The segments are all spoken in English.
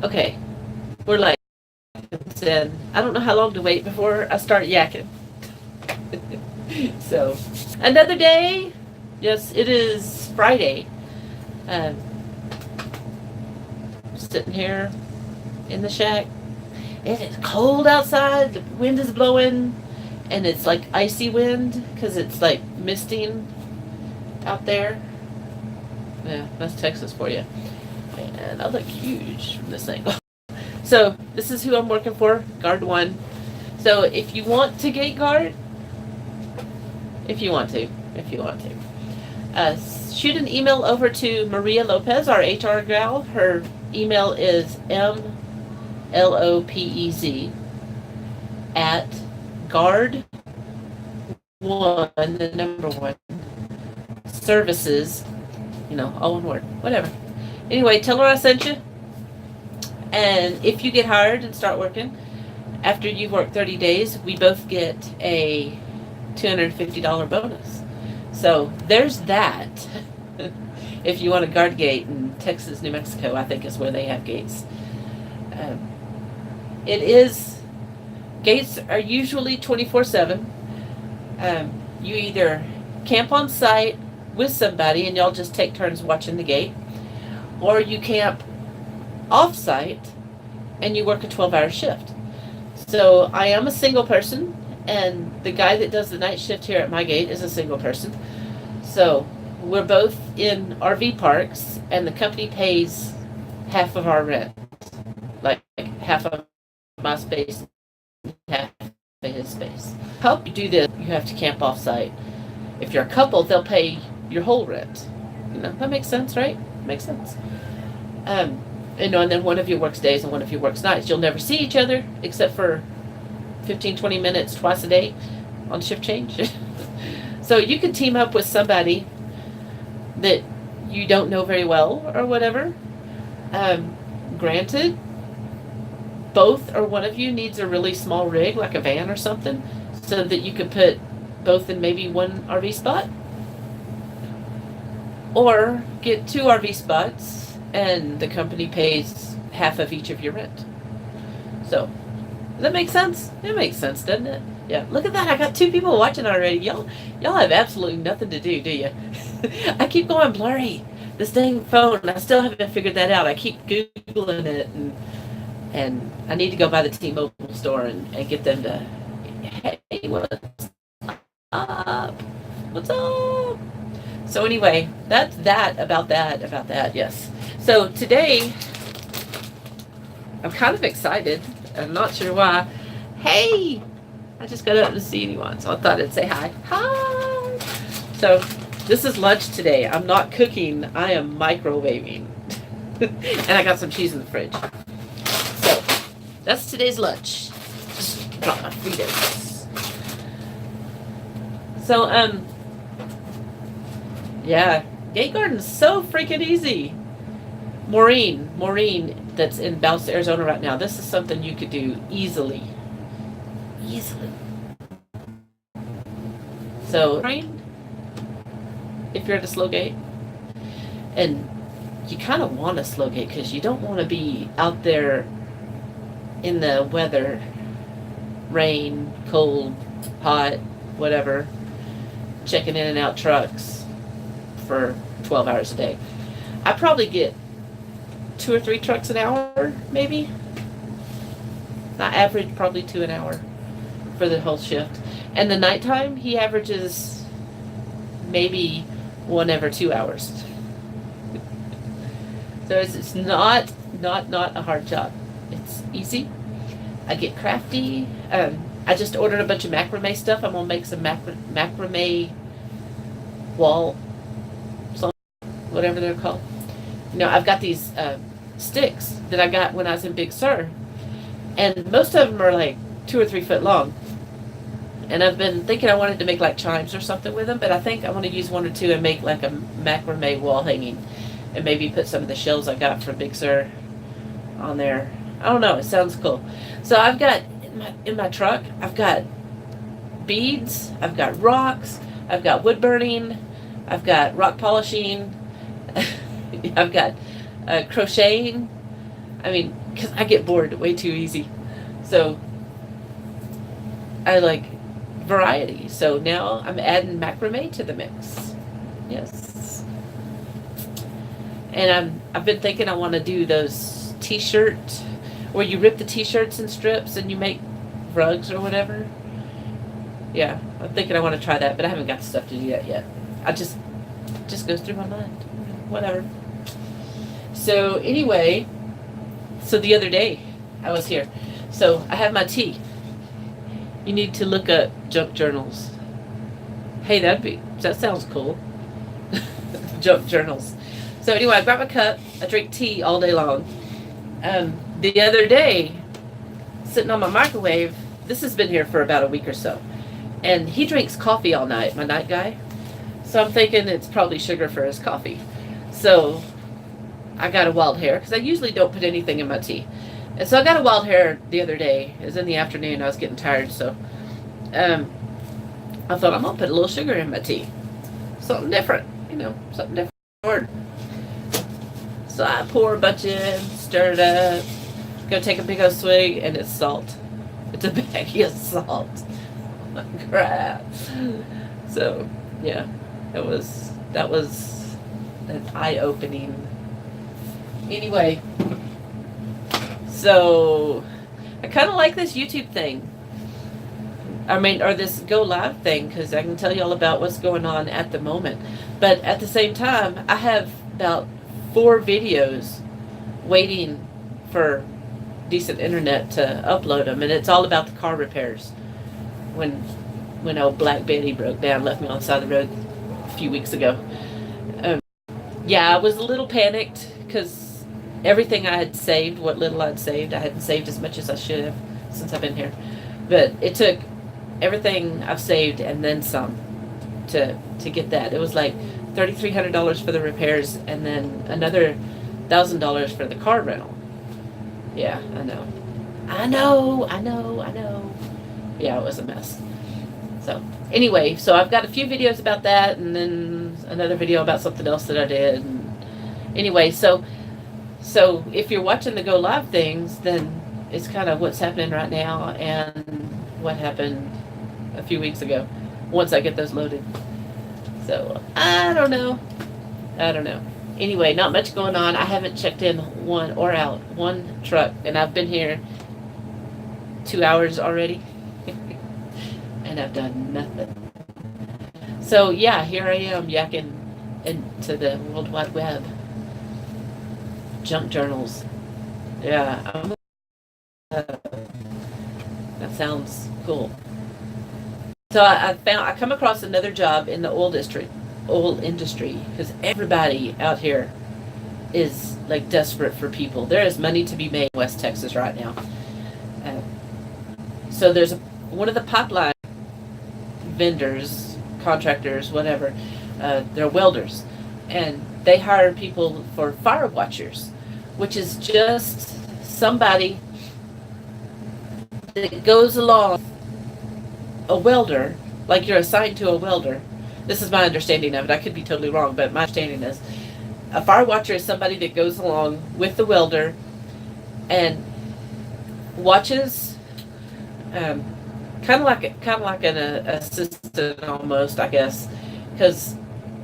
Okay, we're like, I don't know how long to wait before I start yakking. So, another day. Yes, it is Friday. Um, sitting here in the shack. It is cold outside. The wind is blowing, and it's like icy wind because it's like misting out there. Yeah, that's Texas for you. And I look huge from this angle. So this is who I'm working for, guard 1. So if you want to gate guard, if you want to, shoot an email over to Maria Lopez, our HR gal. Her email is MLOPEZ at guard 1, the number 1, services, all one word, whatever. Anyway, tell her I sent you. And if you get hired and start working, after you've worked 30 days, we both get a $250 bonus. So there's that. If you want a guard gate in Texas, New Mexico, I think is where they have gates. Gates are usually 24/7. You either camp on site with somebody and y'all just take turns watching the gate, or you camp off-site and you work a 12-hour shift. So I am a single person, and the guy that does the night shift here at my gate is a single person. So we're both in RV parks, and the company pays half of our rent, like half of my space, half of his space. To help you do this, you have to camp off-site. If you're a couple, they'll pay your whole rent. That makes sense, right? Makes sense. And then one of you works days and one of you works nights. You'll never see each other except for 15, 20 minutes twice a day on shift change. So you could team up with somebody that you don't know very well or whatever. Granted, both or one of you needs a really small rig, like a van or something, so that you could put both in maybe one RV spot. Or get 2 RV spots, and the company pays half of each of your rent. So, does that make sense? It makes sense, doesn't it? Yeah, look at that. I got 2 people watching already. Y'all have absolutely nothing to do you? I keep going blurry. This dang phone, I still haven't figured that out. I keep Googling it, and I need to go by the T-Mobile store and get them to, hey, what's up? What's up? So anyway, that's that about that, yes. So today, I'm kind of excited. I'm not sure why. Hey! I just got up to see anyone, so I thought I'd say hi. Hi! So, this is lunch today. I'm not cooking. I am microwaving. And I got some cheese in the fridge. So, that's today's lunch. Just drop my Fritos. So, yeah, gate garden's so freaking easy. Maureen, that's in Bounce, Arizona right now. This is something you could do easily. So, Maureen, if you're at a slow gate, and you kind of want a slow gate because you don't want to be out there in the weather, rain, cold, hot, whatever, checking in and out trucks for 12 hours a day. I probably get 2 or 3 trucks an hour, maybe. I average probably 2 an hour for the whole shift. And the nighttime, he averages maybe 1 every 2 hours. So it's not a hard job. It's easy. I get crafty. I just ordered a bunch of macrame stuff. I'm gonna make some macrame wall, whatever they're called. I've got these sticks that I got when I was in Big Sur, and most of them are like 2 or 3 foot long. And I've been thinking I wanted to make like chimes or something with them, but I think I want to use 1 or 2 and make like a macrame wall hanging, and maybe put some of the shells I got from Big Sur on there. I don't know. It sounds cool. So I've got in my truck. I've got beads. I've got rocks. I've got wood burning. I've got rock polishing. I've got crocheting. I mean, because I get bored way too easy. So I like variety. So now I'm adding macrame to the mix. Yes. And I've been thinking I want to do those t-shirt where you rip the t-shirts in strips and you make rugs or whatever. Yeah, I'm thinking I want to try that, but I haven't got the stuff to do that yet. I just goes through my mind. Whatever. So anyway, so the other day I was here. So I have my tea. You need to look up junk journals. Hey, that sounds cool. Junk journals. So anyway, I grab a cup. I drink tea all day long. The other day, sitting on my microwave, this has been here for about a week or so, and he drinks coffee all night, my night guy. So I'm thinking it's probably sugar for his coffee. So I got a wild hair, because I usually don't put anything in my tea. And so I got a wild hair the other day. It was in the afternoon. I was getting tired, so I thought I'm going to put a little sugar in my tea. Something different, something different. So I pour a bunch in, stir it up, go take a big old swig, and it's salt. It's a baggie of salt. Crap. So, yeah, that was an eye-opening. Anyway, so I kind of like this YouTube thing. Or this Go Live thing, because I can tell you all about what's going on at the moment. But at the same time, I have about 4 videos waiting for decent internet to upload them, and it's all about the car repairs. When old Black Betty broke down, left me on the side of the road a few weeks ago. Yeah, I was a little panicked because everything I had saved, what little I'd saved, I hadn't saved as much as I should have since I've been here. But it took everything I've saved and then some to get that. It was like $3,300 for the repairs and then another $1,000 for the car rental. Yeah, I know. Yeah, it was a mess. So anyway, so I've got a few videos about that, and then another video about something else that I did. And anyway, so if you're watching the Go Live things, then it's kind of what's happening right now and what happened a few weeks ago once I get those loaded. So I don't know. Anyway, not much going on. I haven't checked in one truck, and I've been here 2 hours already. And I've done nothing. So yeah, here I am yakking into the World Wide Web. Junk journals. Yeah, that sounds cool. So I come across another job in the oil industry, because everybody out here is like desperate for people. There is money to be made in West Texas right now. So there's one of the pipeline vendors, contractors, whatever, they're welders, and they hire people for fire watchers, which is just somebody that goes along a welder, like you're assigned to a welder. This is my understanding of it. I could be totally wrong, but my understanding is a fire watcher is somebody that goes along with the welder and watches, kind of like an assistant almost, I guess, because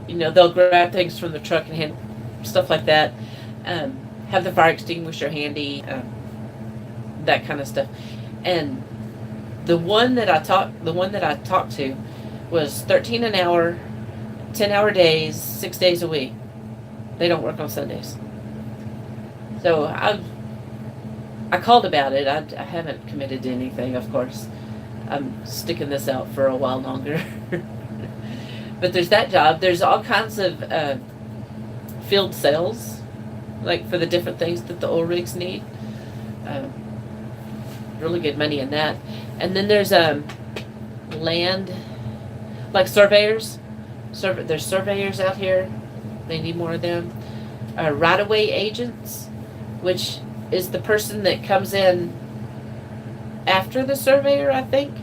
they'll grab things from the truck and hand stuff like that, have the fire extinguisher handy, that kind of stuff. And the one that I talked to was $13 an hour, 10-hour days, 6 days a week. They don't work on Sundays. So I called about it. I haven't committed to anything, of course. I'm sticking this out for a while longer. But there's that job. There's all kinds of field sales, like for the different things that the oil rigs need. Really good money in that. And then there's land, like surveyors. There's surveyors out here. They need more of them. Right-of-way agents, which is the person that comes in after the surveyor, I think,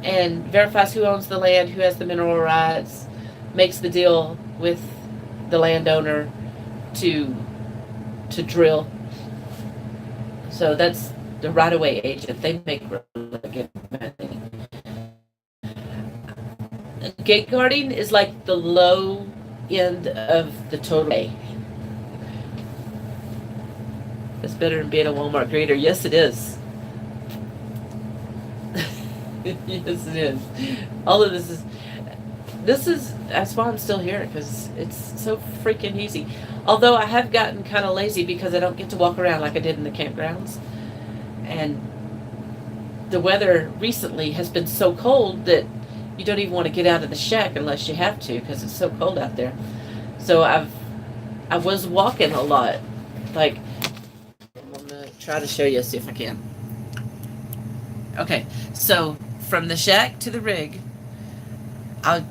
and verifies who owns the land, who has the mineral rights, makes the deal with the landowner to drill. So that's the right-of-way agent. They make really good money. Gate guarding is like the low end of the total pay. It's better than being a Walmart greeter. Yes, it is. Yes, it is. All of this is that's why I'm still here, because it's so freaking easy. Although I have gotten kind of lazy because I don't get to walk around like I did in the campgrounds, and the weather recently has been so cold that you don't even want to get out of the shack unless you have to, because it's so cold out there. So I was walking a lot. Like, I'm gonna try to show you, see if I can. Okay, so from the shack to the rig, I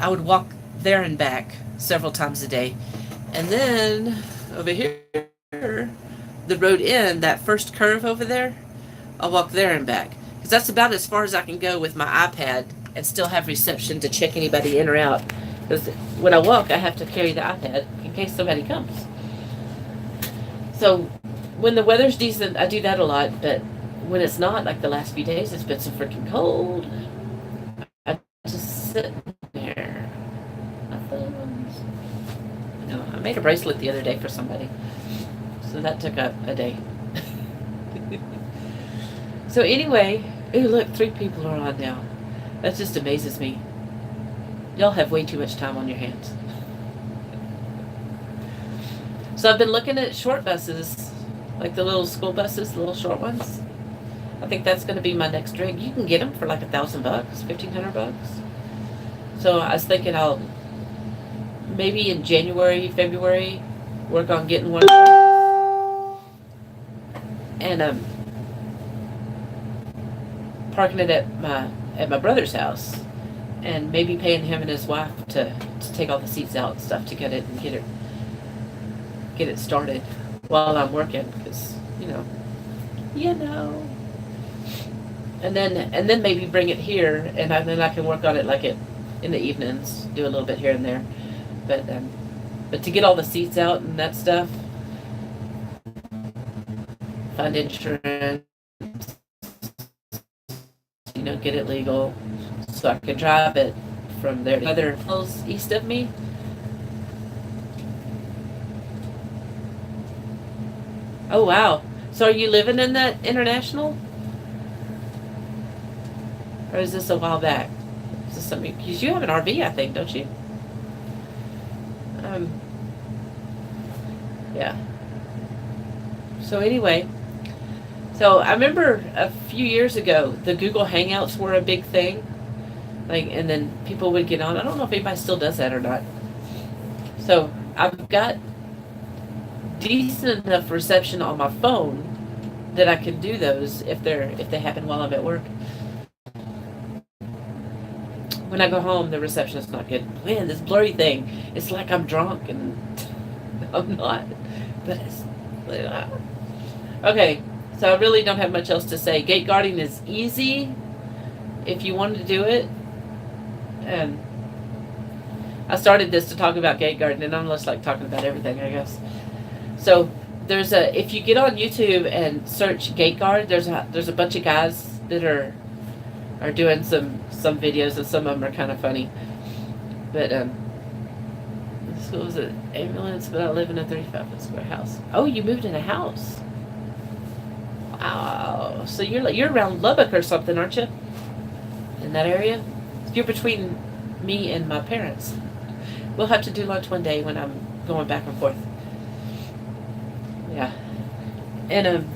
would walk there and back several times a day. And then over here, the road end, that first curve over there, I'll walk there and back. Because that's about as far as I can go with my iPad and still have reception to check anybody in or out. Because when I walk, I have to carry the iPad in case somebody comes. So when the weather's decent, I do that a lot. But when it's not, like the last few days, it's been so freaking cold. I just sit there. No, I made a bracelet the other day for somebody. So that took up a day. So anyway, ooh, look, 3 people are on now. That just amazes me. Y'all have way too much time on your hands. So I've been looking at short buses, like the little school buses, the little short ones. I think that's going to be my next rig. You can get them for like $1,000, $1,500. So I was thinking I'll maybe in January, February, work on getting one. And parking it at my brother's house, and maybe paying him and his wife to take all the seats out and stuff to get it started while I'm working, because you know. And then maybe bring it here, and then I can work on it like it in the evenings, do a little bit here and there. But to get all the seats out and that stuff, find insurance, get it legal, so I can drive it from there to other hills east of me. Oh wow! So are you living in that International, or is this a while back? Is this something? Because you have an RV, I think, don't you? Yeah. So anyway. So I remember a few years ago, the Google Hangouts were a big thing. Like, and then people would get on. I don't know if anybody still does that or not. So I've got decent enough reception on my phone that I can do those if they happen while I'm at work. When I go home, the reception is not good. Man, this blurry thing, it's like I'm drunk, and I'm not. But it's okay. So I really don't have much else to say. Gate guarding is easy if you want to do it. And I started this to talk about gate guarding, and I'm just like talking about everything, I guess. So if you get on YouTube and search gate guard, there's a bunch of guys that are doing some videos, and some of them are kind of funny. But this was an ambulance, but I live in a 35-foot square house. Oh, you moved in a house. Wow. So you're around Lubbock or something, aren't you? In that area? You're between me and my parents. We'll have to do lunch one day when I'm going back and forth. Yeah. And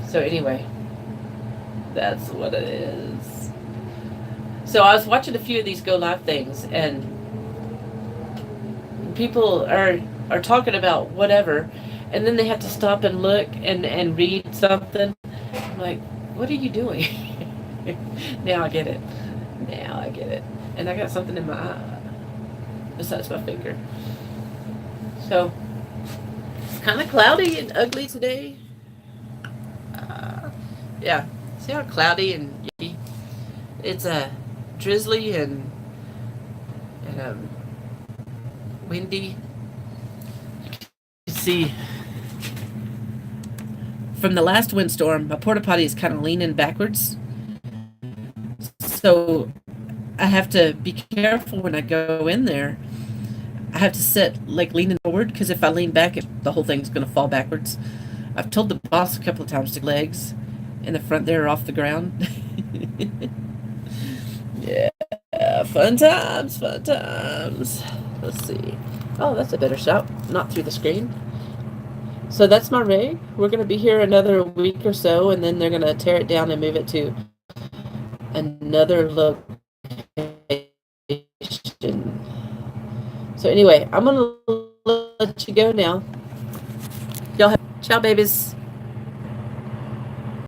so anyway, that's what it is. So I was watching a few of these go live things, and people are talking about whatever, and then they have to stop and look and read something. I'm like, what are you doing? Now I get it. And I got something in my eye besides my finger. So it's kind of cloudy and ugly today. Yeah. See how cloudy and yucky? It's drizzly and windy. see, from the last windstorm, my porta potty is kind of leaning backwards. So I have to be careful when I go in there. I have to sit like leaning forward because if I lean back, the whole thing's going to fall backwards. I've told the boss a couple of times to legs in the front there are off the ground. Yeah, fun times, fun times. Let's see. Oh, that's a better shot. Not through the screen. So that's my rig. We're going to be here another week or so, and then they're going to tear it down and move it to another location. So anyway, I'm going to let you go now. Y'all have ciao, babies.